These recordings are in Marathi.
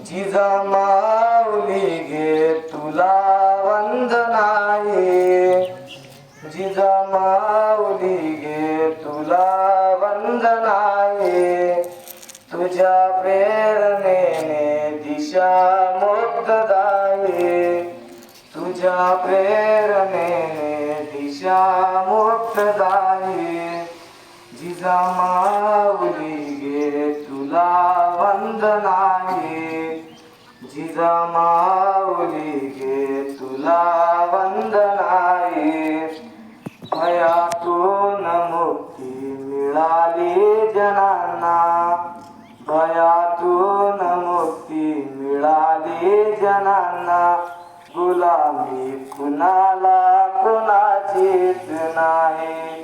जिजामाऊली गे तुला वंदनाये, जिजामाऊली गे तुला वंदनाये. तुझ्या प्रेरणेने दिशा मुक्तदायी, तुझ्या प्रेरणेने दिशा मुक्तदायी. जिजामाऊली गे तुला वंदनाये, जिजामाऊली गे तुला वंदनाये. भयातून मुक्ती मिळाली जनांना, भयातून मुक्ती मिळाली जनांना. गुलामी कुणाला कुणाचीच नाही,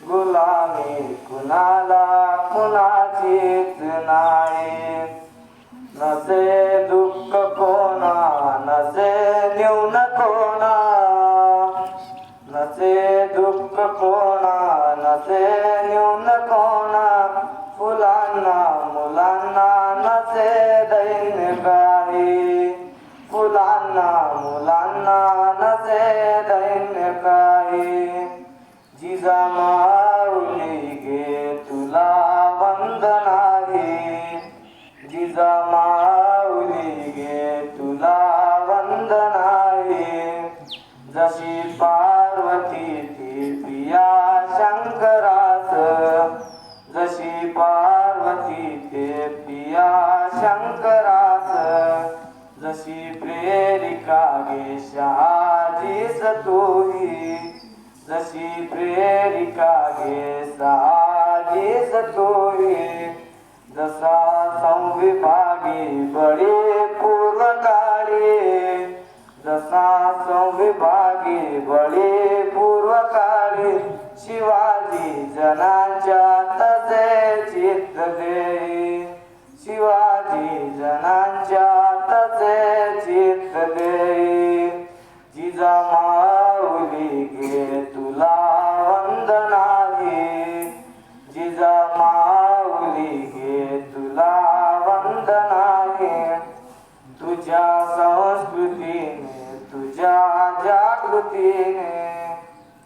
गुलामी कुणाला कुणाचीच नाही. नसे दुःख कोणा, नसे न्यून कोणा, नसे दुःख कोणा, नसे न्यून कोणा. फुलांना मुलांना नसे दैन्य काही, फुलांना मुलांना नसे दैन्य काही. जिजामाऊली गे तुला वंदनाये, जिजामाऊली गे तुला वंदनाये. जशी पार्वती ती प्रिया शंकरास, जशी पार्वती ते प्रिया शंकरास. जशी प्रेरिका गे शहाजीस तूही, जशी प्रेरिका गे शहाजीस तूही. जसा संविभागी बळी पूर्वकाळी, जसा संविभागी बळी पूर्वकाळी. शिवाजी जनांच्या तसे चित्त देई, शिवाजी जनांच्या तसे चित्त देई. जिजामाऊली गे तुला वंदनाये, जिजामाऊली गे तुला वंदनाये. तुझ्या संस्कृतीने, तुझ्या जागृतीने,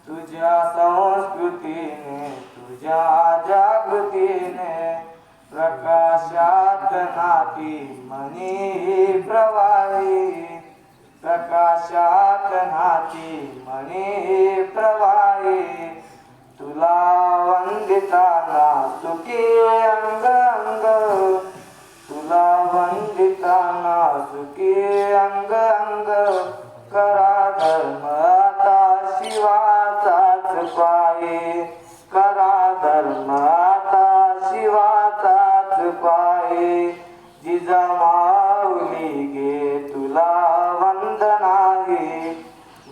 तुझ्या संस्कृतीने, तुझ्या जागृतीने. प्रकाशात नाती मनी प्रवाही, प्रकाशात नाती मनी प्रवाही. तुला वंदिताना सुखी अंग अंग, तुला वंदिताना सुखी अंग अंग. करा धर्म आता शिवाचाच पायी, करा धर्म आता शिवाचाच पायी. जिजामाऊली गे तुला वंदनाये,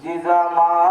जिजामाऊली